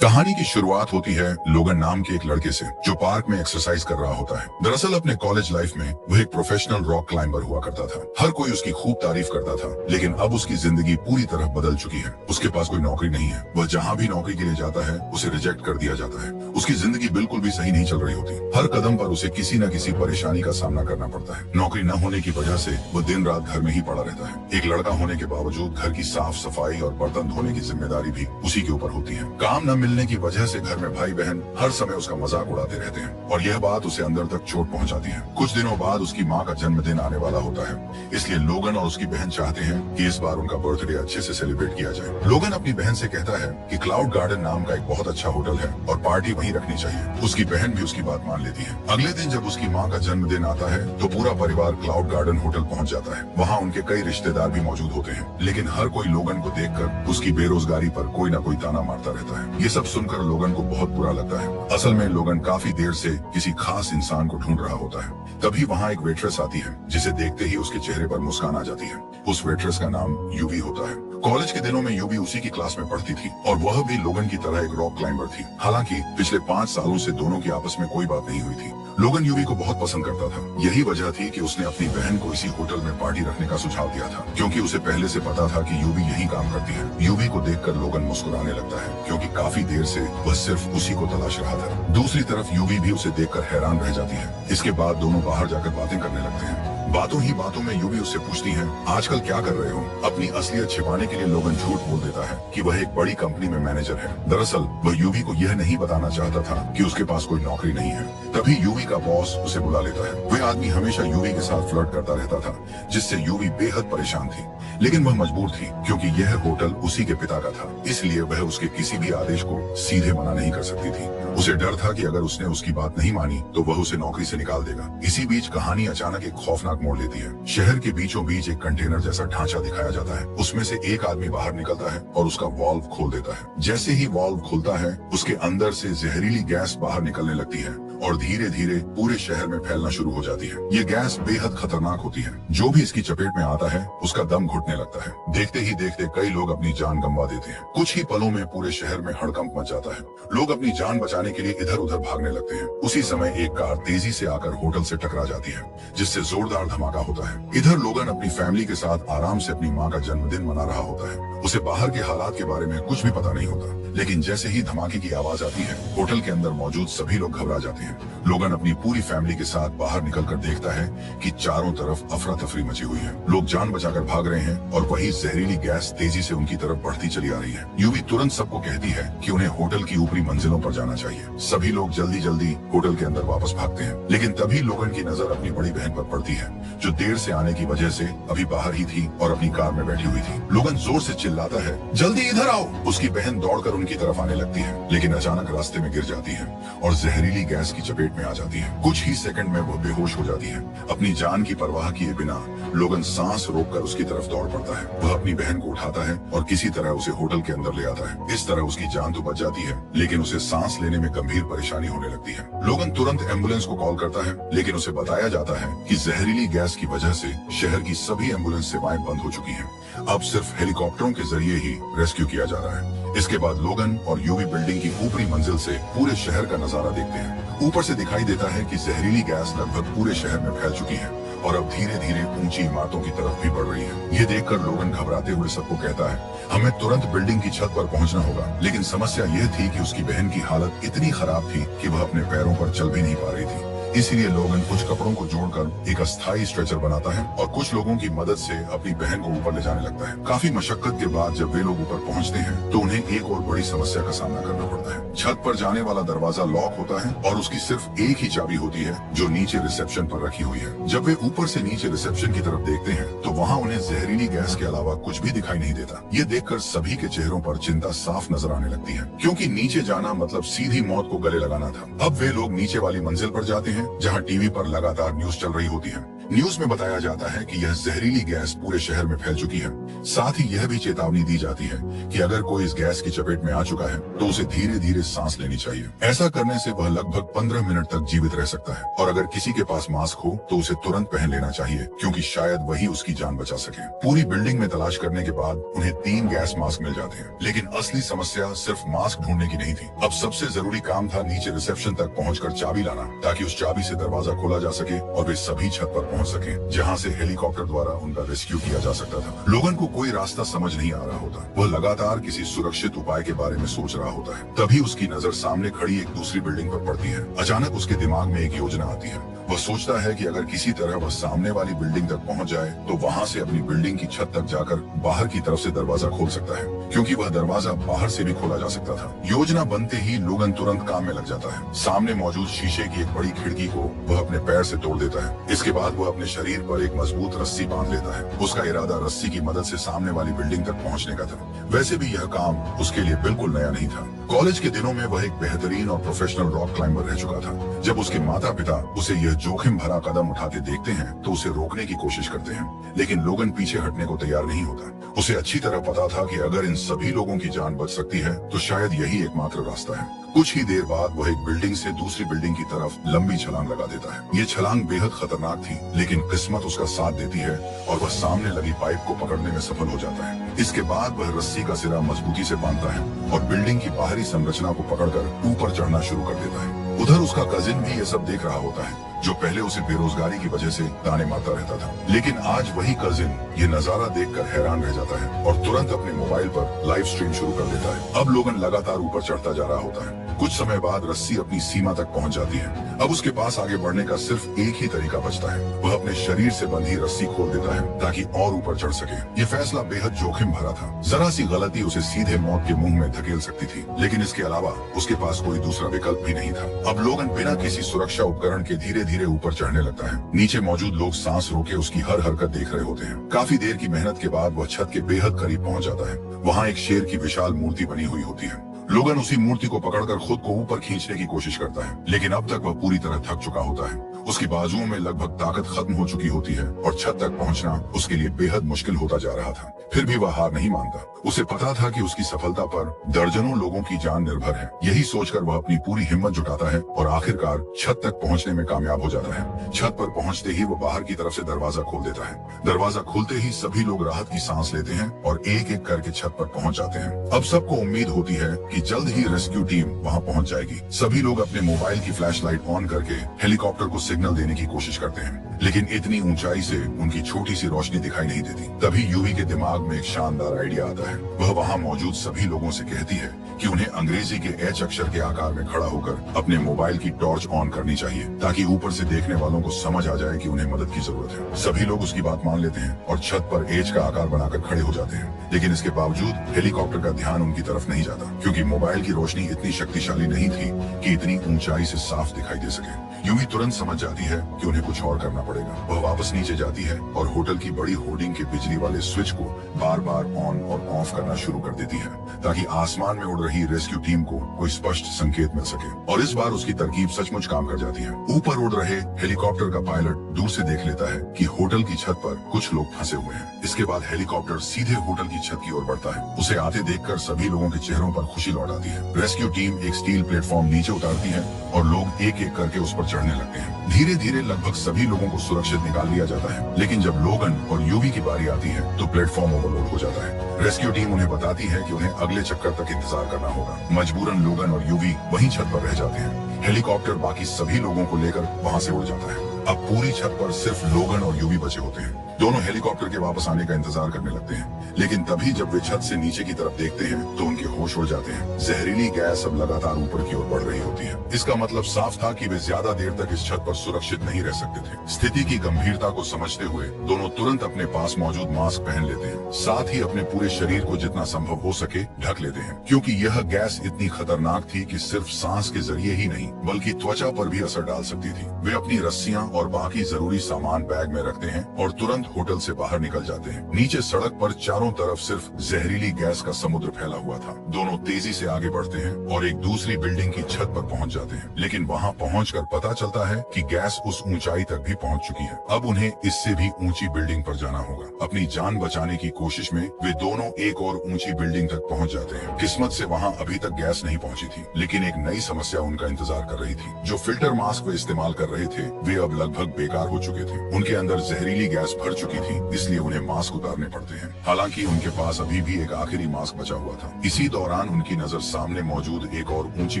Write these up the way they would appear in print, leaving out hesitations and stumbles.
कहानी की शुरुआत होती है लोगन नाम के एक लड़के से जो पार्क में एक्सरसाइज कर रहा होता है। दरअसल अपने कॉलेज लाइफ में वह एक प्रोफेशनल रॉक क्लाइंबर हुआ करता था। हर कोई उसकी खूब तारीफ करता था, लेकिन अब उसकी जिंदगी पूरी तरह बदल चुकी है। उसके पास कोई नौकरी नहीं है। वह जहाँ भी नौकरी के लिए जाता है उसे रिजेक्ट कर दिया जाता है। उसकी जिंदगी बिल्कुल भी सही नहीं चल रही होती। हर कदम पर उसे किसी न किसी परेशानी का सामना करना पड़ता है। नौकरी न होने की वजह से वह दिन रात घर में ही पड़ा रहता है। एक लड़का होने के बावजूद घर की साफ सफाई और बर्तन धोने की जिम्मेदारी भी उसी के ऊपर होती है। काम न मिलने की वजह से घर में भाई बहन हर समय उसका मजाक उड़ाते रहते हैं और यह बात उसे अंदर तक चोट पहुंचाती है। कुछ दिनों बाद उसकी माँ का जन्मदिन आने वाला होता है, इसलिए लोगन और उसकी बहन चाहते हैं कि इस बार उनका बर्थडे अच्छे से सेलिब्रेट किया जाए। लोगन अपनी बहन से कहता है कि क्लाउड गार्डन नाम का एक बहुत अच्छा होटल है और पार्टी वहीं रखनी चाहिए। उसकी बहन भी उसकी बात मान लेती है। अगले दिन जब उसकी माँ का जन्मदिन आता है तो पूरा परिवार क्लाउड गार्डन होटल पहुँच जाता है। वहाँ उनके कई रिश्तेदार भी मौजूद होते हैं, लेकिन हर कोई लोगन को देखकर उसकी बेरोजगारी पर कोई न कोई ताना मारता रहता है। ये सब सुनकर लोगन को बहुत बुरा लगता है। असल में लोगन काफी देर से किसी खास इंसान को ढूंढ रहा होता है। तभी वहाँ एक वेट्रेस आती है, जिसे देखते ही उसके चेहरे पर मुस्कान आ जाती है। उस वेट्रेस का नाम यूवी होता है। कॉलेज के दिनों में यूवी उसी की क्लास में पढ़ती थी और वह भी लोगन की तरह एक रॉक क्लाइंबर थी। हालांकि पिछले 5 सालों से दोनों की आपस में कोई बात नहीं हुई थी। लोगन यूवी को बहुत पसंद करता था। यही वजह थी कि उसने अपनी बहन को इसी होटल में पार्टी रखने का सुझाव दिया था, क्योंकि उसे पहले से पता था कि यूवी यही काम करती है। यूवी को देखकर लोगन मुस्कुराने लगता है, क्योंकि काफी देर से वह सिर्फ उसी को तलाश रहा था। दूसरी तरफ यूवी भी उसे देखकर हैरान रह जाती है। इसके बाद दोनों बाहर जाकर बातें करने लगते हैं। बातों ही बातों में यूवी उससे पूछती है, आजकल क्या कर रहे हो? अपनी असलियत छिपाने के लिए लोगन झूठ बोल देता है कि वह एक बड़ी कंपनी में मैनेजर है। दरअसल वह यूवी को यह नहीं बताना चाहता था कि उसके पास कोई नौकरी नहीं है। तभी यूवी का बॉस उसे बुला लेता है। वह आदमी हमेशा यूवी के साथ फ्लर्ट करता रहता था, जिससे यूवी बेहद परेशान थी, लेकिन वह मजबूर थी क्योंकि यह होटल उसी के पिता का था। इसलिए वह उसके किसी भी आदेश को सीधे मना नहीं कर सकती थी। उसे डर था कि अगर उसने उसकी बात नहीं मानी तो वह उसे नौकरी से निकाल देगा। इसी बीच कहानी अचानक एक खौफनाक मोड़ लेती है। शहर के बीचों बीच एक कंटेनर जैसा ढांचा दिखाया जाता है। उसमें से एक आदमी बाहर निकलता है और उसका वाल्व खोल देता है। जैसे ही वाल्व खुलता है, उसके अंदर से जहरीली गैस बाहर निकलने लगती है और धीरे धीरे पूरे शहर में फैलना शुरू हो जाती है। ये गैस बेहद खतरनाक होती है। जो भी इसकी चपेट में आता है उसका दम घुटने लगता है। देखते ही देखते कई लोग अपनी जान गंवा देते हैं। कुछ ही पलों में पूरे शहर में हड़कंप मच जाता है। लोग अपनी जान बचाने के लिए इधर उधर भागने लगते हैं। उसी समय एक कार तेजी से आकर होटल से टकरा जाती है, जिससे जोरदार धमाका होता है। इधर लोगन अपनी फैमिली के साथ आराम से अपनी माँ का जन्मदिन मना रहा होता है। उसे बाहर के हालात के बारे में कुछ भी पता नहीं होता, लेकिन जैसे ही धमाके की आवाज आती है, होटल के अंदर मौजूद सभी लोग घबरा जाते हैं। लोगन अपनी पूरी फैमिली के साथ बाहर निकलकर देखता है कि चारों तरफ अफरा तफरी मची हुई है। लोग जान बचाकर भाग रहे हैं और वही जहरीली गैस तेजी से उनकी तरफ बढ़ती चली आ रही है। यूवी तुरंत सबको कहती है कि उन्हें होटल की ऊपरी मंजिलों पर जाना चाहिए। सभी लोग जल्दी जल्दी होटल के अंदर वापस भागते हैं, लेकिन तभी लोगन की नजर अपनी बड़ी बहन पर पड़ती है, जो देर से आने की वजह से अभी बाहर ही थी और अपनी कार में बैठी हुई थी। लोगन जोर से चिल्लाता है, जल्दी इधर आओ। उसकी बहन दौड़कर उनकी तरफ आने लगती है, लेकिन अचानक रास्ते में गिर जाती है और जहरीली गैस की चपेट में आ जाती है। कुछ ही सेकंड में वो बेहोश हो जाती है। अपनी जान की परवाह किए बिना लोगन सांस रोककर उसकी तरफ दौड़ पड़ता है। वह अपनी बहन को उठाता है और किसी तरह उसे होटल के अंदर ले आता है। इस तरह उसकी जान तो बच जाती है, लेकिन उसे सांस लेने में गंभीर परेशानी होने लगती है। लोगन तुरंत एम्बुलेंस को कॉल करता है, लेकिन उसे बताया जाता है कि जहरीली गैस की वजह से शहर की सभी एम्बुलेंस सेवाएं बंद हो चुकी हैं। अब सिर्फ हेलीकॉप्टरों के जरिए ही रेस्क्यू किया जा रहा है। इसके बाद लोगन और यूवी बिल्डिंग की ऊपरी मंजिल से पूरे शहर का नजारा देखते हैं। ऊपर से दिखाई देता है कि जहरीली गैस लगभग पूरे शहर में फैल चुकी है और अब धीरे धीरे ऊंची इमारतों की तरफ भी बढ़ रही है। ये देखकर लोगन घबराते हुए सबको कहता है, हमें तुरंत बिल्डिंग की छत पर पहुंचना होगा। लेकिन समस्या यह थी कि उसकी बहन की हालत इतनी खराब थी कि वह अपने पैरों पर चल भी नहीं पा रही थी। इसीलिए लोगन कुछ कपड़ों को जोड़कर एक अस्थायी स्ट्रेचर बनाता है और कुछ लोगों की मदद से अपनी बहन को ऊपर ले जाने लगता है। काफी मशक्कत के बाद जब वे लोग ऊपर पहुंचते हैं तो उन्हें एक और बड़ी समस्या का सामना करना पड़ता है। छत पर जाने वाला दरवाजा लॉक होता है और उसकी सिर्फ एक ही चाबी होती है, जो नीचे रिसेप्शन पर रखी हुई है। जब वे ऊपर से नीचे रिसेप्शन की तरफ देखते हैं तो वहाँ उन्हें जहरीली गैस के अलावा कुछ भी दिखाई नहीं देता। ये देखकर सभी के चेहरों पर चिंता साफ नजर आने लगती है, क्योंकि नीचे जाना मतलब सीधी मौत को गले लगाना था। अब वे लोग नीचे वाली मंजिल पर जाते हैं, जहाँ टीवी पर लगातार न्यूज चल रही होती है। न्यूज में बताया जाता है कि यह जहरीली गैस पूरे शहर में फैल चुकी है। साथ ही यह भी चेतावनी दी जाती है कि अगर कोई इस गैस की चपेट में आ चुका है तो उसे धीरे धीरे सांस लेनी चाहिए। ऐसा करने से वह लगभग 15 मिनट तक जीवित रह सकता है और अगर किसी के पास मास्क हो तो उसे तुरंत पहन लेना चाहिए, क्योंकि शायद वही उसकी जान बचा सके। पूरी बिल्डिंग में तलाश करने के बाद उन्हें 3 गैस मास्क मिल जाते हैं, लेकिन असली समस्या सिर्फ मास्क ढूंढने की नहीं थी। अब सबसे जरूरी काम था नीचे रिसेप्शन तक पहुंचकर चाबी लाना, ताकि उस चाबी से दरवाजा खोला जा सके और वे सभी छत पर पहुंच सके, जहां से हेलीकॉप्टर द्वारा उनका रेस्क्यू किया जा सकता था। लोगन को कोई रास्ता समझ नहीं आ रहा होता। वह लगातार किसी सुरक्षित उपाय के बारे में सोच रहा होता है। तभी उसकी नजर सामने खड़ी एक दूसरी बिल्डिंग पर पड़ती है। अचानक उसके दिमाग में एक योजना आती है। वह सोचता है कि अगर किसी तरह वह सामने वाली बिल्डिंग तक पहुंच जाए तो वहां से अपनी बिल्डिंग की छत तक जाकर बाहर की तरफ से दरवाजा खोल सकता है, क्योंकि वह दरवाजा बाहर से भी खोला जा सकता था। योजना बनते ही लोगन तुरंत काम में लग जाता है। सामने मौजूद शीशे की एक बड़ी खिड़की को वह अपने पैर से तोड़ देता है। इसके बाद वह अपने शरीर पर एक मजबूत रस्सी बांध लेता है। उसका इरादा रस्सी की मदद से सामने वाली बिल्डिंग तक पहुंचने का था। वैसे भी यह काम उसके लिए बिल्कुल नया नहीं था। कॉलेज के दिनों में वह एक बेहतरीन और प्रोफेशनल रॉक क्लाइंबर रह चुका था। जब उसके माता पिता उसे यह जोखिम भरा कदम उठाते देखते हैं तो उसे रोकने की कोशिश करते हैं, लेकिन लोगन पीछे हटने को तैयार नहीं होता। उसे अच्छी तरह पता था कि अगर इन सभी लोगों की जान बच सकती है तो शायद यही एकमात्र रास्ता है। कुछ ही देर बाद वह एक बिल्डिंग से दूसरी बिल्डिंग की तरफ लंबी छलांग लगा देता है। ये छलांग बेहद खतरनाक थी, लेकिन किस्मत उसका साथ देती है और वह सामने लगी पाइप को पकड़ने में सफल हो जाता है। इसके बाद वह रस्सी का सिरा मजबूती से बांधता है और बिल्डिंग की बाहरी संरचना को पकड़कर ऊपर चढ़ना शुरू कर देता है। उधर उसका कजिन भी ये सब देख रहा होता है, जो पहले उसे बेरोजगारी की वजह से ताने मारता रहता था। लेकिन आज वही कजिन ये नजारा देखकर हैरान रह जाता है और तुरंत अपने मोबाइल पर लाइव स्ट्रीम शुरू कर देता है। अब लोगन लगातार ऊपर चढ़ता जा रहा होता है। कुछ समय बाद रस्सी अपनी सीमा तक पहुंच जाती है। अब उसके पास आगे बढ़ने का सिर्फ एक ही तरीका बचता है। वह अपने शरीर से बंधी रस्सी खोल देता है ताकि और ऊपर चढ़ सके। ये फैसला बेहद जोखिम भरा था। जरा सी गलती उसे सीधे मौत के मुंह में धकेल सकती थी, लेकिन इसके अलावा उसके पास कोई दूसरा विकल्प भी नहीं था। अब लोगन बिना किसी सुरक्षा उपकरण के धीरे धीरे ऊपर चढ़ने लगता है। नीचे मौजूद लोग सांस रोके उसकी हर हरकत देख रहे होते हैं। काफी देर की मेहनत के बाद वह छत के बेहद करीब पहुंच जाता है। वहाँ एक शेर की विशाल मूर्ति बनी हुई होती है। लोगन उसी मूर्ति को पकड़कर खुद को ऊपर खींचने की कोशिश करता है, लेकिन अब तक वह पूरी तरह थक चुका होता है। उसकी बाजुओं में लगभग ताकत खत्म हो चुकी होती है और छत तक पहुंचना उसके लिए बेहद मुश्किल होता जा रहा था। फिर भी वह हार नहीं मानता। उसे पता था कि उसकी सफलता पर दर्जनों लोगों की जान निर्भर है। यही सोचकर वह अपनी पूरी हिम्मत जुटाता है और आखिरकार छत तक पहुंचने में कामयाब हो जाता है। छत पर पहुंचते ही वो बाहर की तरफ से दरवाजा खोल देता है। दरवाजा खुलते ही सभी लोग राहत की सांस लेते हैं और एक एक करके छत पर पहुंच जाते हैं। अब सबको उम्मीद होती है कि जल्द ही रेस्क्यू टीम वहां पहुंच जाएगी। सभी लोग अपने मोबाइल की फ्लैशलाइट ऑन करके हेलीकॉप्टर को सिग्नल देने की कोशिश करते हैं, लेकिन इतनी ऊंचाई से उनकी छोटी सी रोशनी दिखाई नहीं देती। तभी यूवी के दिमाग में एक शानदार आइडिया आता है। वह वहां मौजूद सभी लोगों से कहती है कि उन्हें अंग्रेजी के एच अक्षर के आकार में खड़ा होकर अपने मोबाइल की टॉर्च ऑन करनी चाहिए, ताकि ऊपर से देखने वालों को समझ आ जाए कि उन्हें मदद की जरूरत है। सभी लोग उसकी बात मान लेते हैं और छत पर एच का आकार बनाकर खड़े हो जाते हैं, लेकिन इसके बावजूद हेलीकॉप्टर का ध्यान उनकी तरफ नहीं जाता, क्योंकि मोबाइल की रोशनी इतनी शक्तिशाली नहीं थी कि इतनी ऊंचाई से साफ दिखाई दे सके। यूवी तुरंत समझ जाती है कि उन्हें कुछ और करना पड़ेगा। वह वापस नीचे जाती है और होटल की बड़ी होर्डिंग के बिजली वाले स्विच को बार बार ऑन और ऑफ करना शुरू कर देती है, ताकि आसमान में उड़ रही रेस्क्यू टीम को कोई स्पष्ट संकेत मिल सके। और इस बार उसकी तरकीब सचमुच काम कर जाती है। ऊपर उड़ रहे हेलीकॉप्टर का पायलट दूर से देख लेता है कि होटल की छत पर कुछ लोग फंसे हुए हैं। इसके बाद हेलीकॉप्टर सीधे होटल की छत की ओर बढ़ता है। उसे आते देखकर सभी लोगों के चेहरों पर खुशी लौट आती है। रेस्क्यू टीम एक स्टील प्लेटफॉर्म नीचे उतारती है और लोग एक एक करके उस पर चढ़ने लगते हैं। धीरे धीरे लगभग सभी लोगों को सुरक्षित निकाल लिया जाता है, लेकिन जब लोगन और यूवी की बारी आती है तो प्लेटफॉर्म ओवरलोड हो जाता है। रेस्क्यू टीम उन्हें बताती है कि उन्हें अगले चक्कर तक इंतजार करना होगा। मजबूरन लोगन और यूवी वहीं छत पर रह जाते हैं। हेलीकॉप्टर बाकी सभी लोगों को लेकर वहां से उड़ जाता है। अब पूरी छत पर सिर्फ लोगन और यूवी बचे होते हैं। दोनों हेलीकॉप्टर के वापस आने का इंतजार करने लगते हैं, लेकिन तभी जब वे छत से नीचे की तरफ देखते हैं तो उनके होश उड़ जाते हैं। जहरीली गैस अब लगातार ऊपर की ओर बढ़ रही होती है। इसका मतलब साफ था कि वे ज्यादा देर तक इस छत पर सुरक्षित नहीं रह सकते थे। स्थिति की गंभीरता को समझते हुए दोनों तुरंत अपने पास मौजूद मास्क पहन लेते हैं। साथ ही अपने पूरे शरीर को जितना संभव हो सके ढक लेते हैं, क्योंकि यह गैस इतनी खतरनाक थी कि सिर्फ सांस के जरिए ही नहीं बल्कि त्वचा पर भी असर डाल सकती थी। वे अपनी रस्सियां और बाकी जरूरी सामान बैग में रखते हैं और तुरंत तुरंत होटल से बाहर निकल जाते हैं। नीचे सड़क पर चारों तरफ सिर्फ जहरीली गैस का समुद्र फैला हुआ था। दोनों तेजी से आगे बढ़ते हैं और एक दूसरी बिल्डिंग की छत पर पहुंच जाते हैं, लेकिन वहां पहुंचकर पता चलता है कि गैस उस ऊंचाई तक भी पहुंच चुकी है। अब उन्हें इससे भी ऊंची बिल्डिंग पर जाना होगा। अपनी जान बचाने की कोशिश में वे दोनों एक और ऊंची बिल्डिंग तक पहुंच जाते हैं। किस्मत से वहां अभी तक गैस नहीं पहुंची थी, लेकिन एक नई समस्या उनका इंतजार कर रही थी। जो फिल्टर मास्क वे इस्तेमाल कर रहे थे वे अब लगभग बेकार हो चुके थे। उनके अंदर जहरीली गैस भर चुकी थी, इसलिए उन्हें मास्क उतारने पड़ते हैं। हालांकि उनके पास अभी भी एक आखिरी मास्क बचा हुआ था। इसी दौरान उनकी नजर सामने मौजूद एक और ऊंची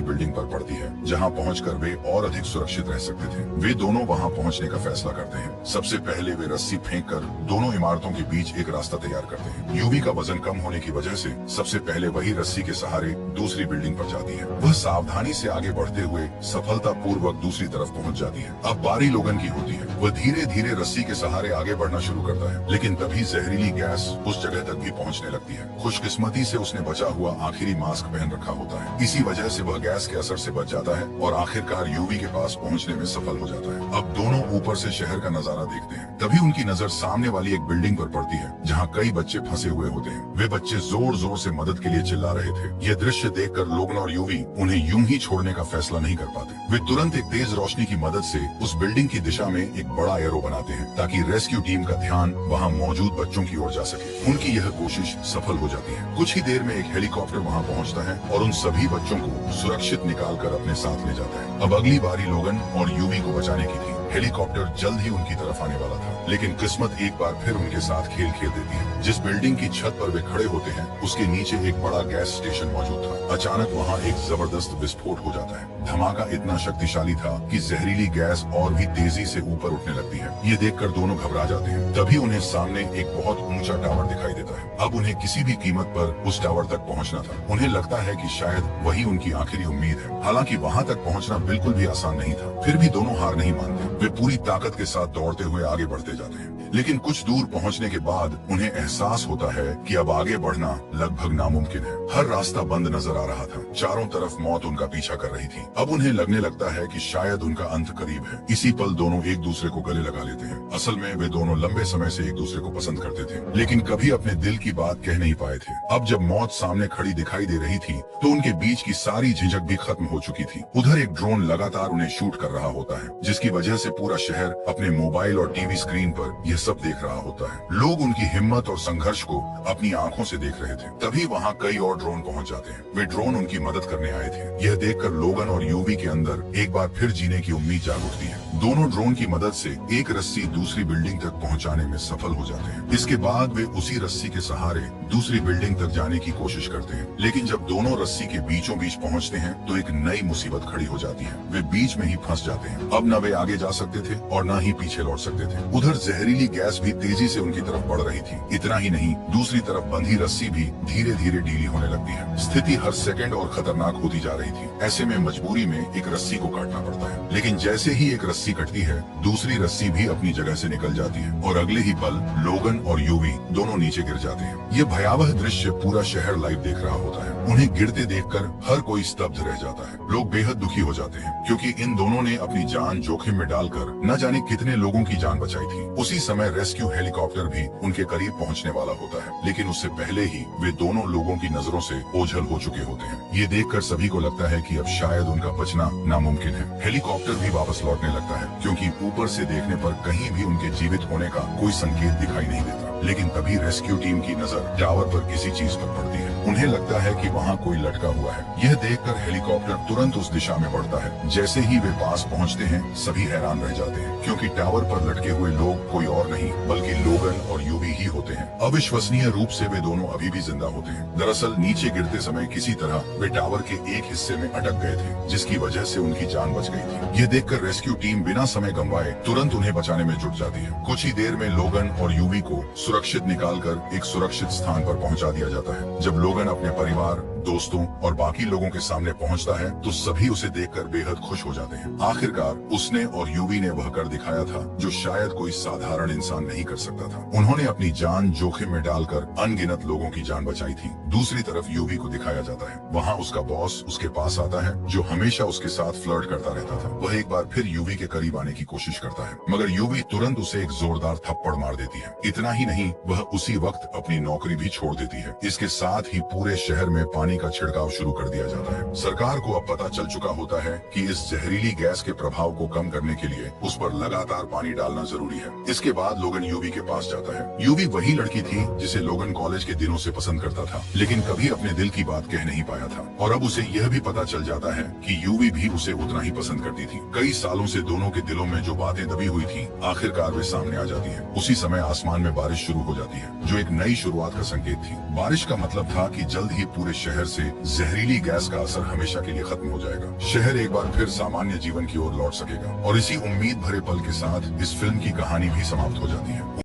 बिल्डिंग पर पड़ती है, जहां पहुंचकर वे और अधिक सुरक्षित रह सकते थे। वे दोनों वहां पहुंचने का फैसला करते हैं। सबसे पहले वे रस्सी फेंककर दोनों इमारतों के बीच एक रास्ता तैयार करते हैं। यूवी का वजन कम होने की वजह से सबसे पहले वही रस्सी के सहारे दूसरी बिल्डिंग पर जाती है। वह सावधानी से आगे बढ़ते हुए सफलतापूर्वक दूसरी तरफ पहुंच जाती है। अब बारी लोगन की होती है। वह धीरे धीरे रस्सी के सहारे आगे बढ़ना शुरू करता है, लेकिन तभी जहरीली गैस उस जगह तक भी पहुंचने लगती है। खुशकिस्मती से उसने बचा हुआ आखिरी मास्क पहन रखा होता है। इसी वजह से वह गैस के असर से बच जाता है और आखिरकार यूवी के पास पहुंचने में सफल हो जाता है। अब दोनों ऊपर से शहर का नजारा देखते हैं। तभी उनकी नजर सामने वाली एक बिल्डिंग पर पड़ती है, जहां कई बच्चे फंसे हुए होते हैं। वे बच्चे जोर जोर से मदद के लिए चिल्ला रहे थे। यह दृश्य देखकर लोगन और यूवी उन्हें यूं ही छोड़ने का फैसला नहीं कर पाते। वे तुरंत एक तेज रोशनी की मदद से उस बिल्डिंग की दिशा में एक बड़ा एरो बनाते हैं, ताकि रेस्क्यू टीम का ध्यान वहां मौजूद बच्चों की ओर जा सके। उनकी यह कोशिश सफल हो जाती है। कुछ ही देर में एक हेलीकॉप्टर वहां पहुंचता है और उन सभी बच्चों को सुरक्षित निकालकर अपने साथ ले जाता है। अब अगली बारी लोगन और यूवी को बचाने की थी। हेलीकॉप्टर जल्द ही उनकी तरफ आने वाला था, लेकिन किस्मत एक बार फिर उनके साथ खेल खेल देती है। जिस बिल्डिंग की छत पर वे खड़े होते हैं, उसके नीचे एक बड़ा गैस स्टेशन मौजूद था। अचानक वहां एक जबरदस्त विस्फोट हो जाता है। धमाका इतना शक्तिशाली था कि जहरीली गैस और भी तेजी से ऊपर उठने लगती है। ये देखकर दोनों घबरा जाते हैं। तभी उन्हें सामने एक बहुत ऊंचा टावर दिखाई देता है। अब उन्हें किसी भी कीमत पर उस टावर तक पहुंचना था। उन्हें लगता है कि शायद वही उनकी आखिरी उम्मीद है। हालांकि वहां तक पहुंचना बिल्कुल भी आसान नहीं था। फिर भी दोनों हार नहीं मानते। वे पूरी ताकत के साथ दौड़ते हुए आगे बढ़ते जाते हैं, लेकिन कुछ दूर पहुंचने के बाद उन्हें एहसास होता है कि अब आगे बढ़ना लगभग नामुमकिन है। हर रास्ता बंद नजर आ रहा था। चारों तरफ मौत उनका पीछा कर रही थी। अब उन्हें लगने लगता है कि शायद उनका अंत करीब है। इसी पल दोनों एक दूसरे को गले लगा लेते हैं। असल में वे दोनों लंबे समय से एक दूसरे को पसंद करते थे, लेकिन कभी अपने दिल की बात कह नहीं पाए थे। अब जब मौत सामने खड़ी दिखाई दे रही थी, तो उनके बीच की सारी झिझक भी खत्म हो चुकी थी। उधर एक ड्रोन लगातार उन्हें शूट कर रहा होता है, जिसकी वजह से पूरा शहर अपने मोबाइल और टीवी स्क्रीन पर यह सब देख रहा होता है। लोग उनकी हिम्मत और संघर्ष को अपनी आंखों से देख रहे थे। तभी वहां कई और ड्रोन पहुंच जाते हैं। वे ड्रोन उनकी मदद करने आए थे। यह देखकर लोगन और यूवी के अंदर एक बार फिर जीने की उम्मीद जाग उठती है। दोनों ड्रोन की मदद से एक रस्सी दूसरी बिल्डिंग तक पहुंचाने में सफल हो जाते हैं। इसके बाद वे उसी रस्सी के सहारे दूसरी बिल्डिंग तक जाने की कोशिश करते हैं, लेकिन जब दोनों रस्सी के बीचों बीच पहुंचते हैं तो एक नई मुसीबत खड़ी हो जाती है। वे बीच में ही फंस जाते हैं। अब न वे आगे जा सकते थे और न ही पीछे लौट सकते थे। उधर जहरीली गैस भी तेजी से उनकी तरफ बढ़ रही थी। इतना ही नहीं, दूसरी तरफ बंधी रस्सी भी धीरे धीरे ढीली होने लगती है। स्थिति हर सेकंड और खतरनाक होती जा रही थी। ऐसे में मजबूरी में एक रस्सी को काटना पड़ता है, लेकिन जैसे ही एक रस्सी कटती है, दूसरी रस्सी भी अपनी जगह से निकल जाती है और अगले ही पल लोगन और यूवी दोनों नीचे गिर जाते हैं। ये भयावह दृश्य पूरा शहर लाइव देख रहा होता है। उन्हें गिरते देखकर हर कोई स्तब्ध रह जाता है। लोग बेहद दुखी हो जाते हैं, क्योंकि इन दोनों ने अपनी जान जोखिम में डालकर न जाने कितने लोगों की जान बचाई थी। उसी समय रेस्क्यू हेलीकॉप्टर भी उनके करीब पहुंचने वाला होता है, लेकिन उससे पहले ही वे दोनों लोगों की नजरों से ओझल हो चुके होते हैं। ये देखकर सभी को लगता है कि अब शायद उनका बचना नामुमकिन है। हेलीकॉप्टर भी वापस लौटने लगता है, क्योंकि ऊपर से देखने पर कहीं भी उनके जीवित होने का कोई संकेत दिखाई नहीं देता। लेकिन तभी रेस्क्यू टीम की नजर टावर पर किसी चीज पर पड़ती है। उन्हें लगता है कि वहाँ कोई लटका हुआ है। यह देखकर हेलीकॉप्टर तुरंत उस दिशा में बढ़ता है। जैसे ही वे पास पहुँचते हैं, सभी हैरान रह जाते हैं, क्योंकि टावर पर लटके हुए लोग कोई और नहीं बल्कि लोगन और यूवी ही होते हैं। अविश्वसनीय रूप से वे दोनों अभी भी जिंदा होते हैं। दरअसल नीचे गिरते समय किसी तरह वे टावर के एक हिस्से में अटक गए थे, जिसकी वजह से उनकी जान बच गई थी। यह देखकर रेस्क्यू टीम बिना समय गंवाए तुरंत उन्हें बचाने में जुट जाती है। कुछ ही देर में लोगन और यूवी को सुरक्षित निकालकर एक सुरक्षित स्थान पर पहुंचा दिया जाता है। जब लोगन अपने परिवार, दोस्तों और बाकी लोगों के सामने पहुंचता है तो सभी उसे देखकर बेहद खुश हो जाते हैं। आखिरकार उसने और यूवी ने वह कर दिखाया था जो शायद कोई साधारण इंसान नहीं कर सकता था। उन्होंने अपनी जान जोखिम में डालकर अनगिनत लोगों की जान बचाई थी। दूसरी तरफ यूवी को दिखाया जाता है, वहाँ उसका बॉस उसके पास आता है जो हमेशा उसके साथ फ्लर्ट करता रहता था। वह एक बार फिर यूवी के करीब आने की कोशिश करता है, मगर यूवी तुरंत उसे एक जोरदार थप्पड़ मार देती है। इतना ही नहीं, वह उसी वक्त अपनी नौकरी भी छोड़ देती है। इसके साथ ही पूरे शहर में पानी का छिड़काव शुरू कर दिया जाता है। सरकार को अब पता चल चुका होता है कि इस जहरीली गैस के प्रभाव को कम करने के लिए उस पर लगातार पानी डालना जरूरी है। इसके बाद लोगन यूवी के पास जाता है। यूवी वही लड़की थी जिसे लोगन कॉलेज के दिनों से पसंद करता था, लेकिन कभी अपने दिल की बात कह नहीं पाया था। और अब उसे यह भी पता चल जाता है कि यूवी भी उसे उतना ही पसंद करती थी। कई सालों से दोनों के दिलों में जो बातें दबी हुई थी, आखिरकार वे सामने आ जाती है। उसी समय आसमान में बारिश शुरू हो जाती है, जो एक नई शुरुआत का संकेत थी। बारिश का मतलब था कि जल्द ही पूरे शहर से जहरीली गैस का असर हमेशा के लिए खत्म हो जाएगा। शहर एक बार फिर सामान्य जीवन की ओर लौट सकेगा। और इसी उम्मीद भरे पल के साथ इस फिल्म की कहानी भी समाप्त हो जाती है।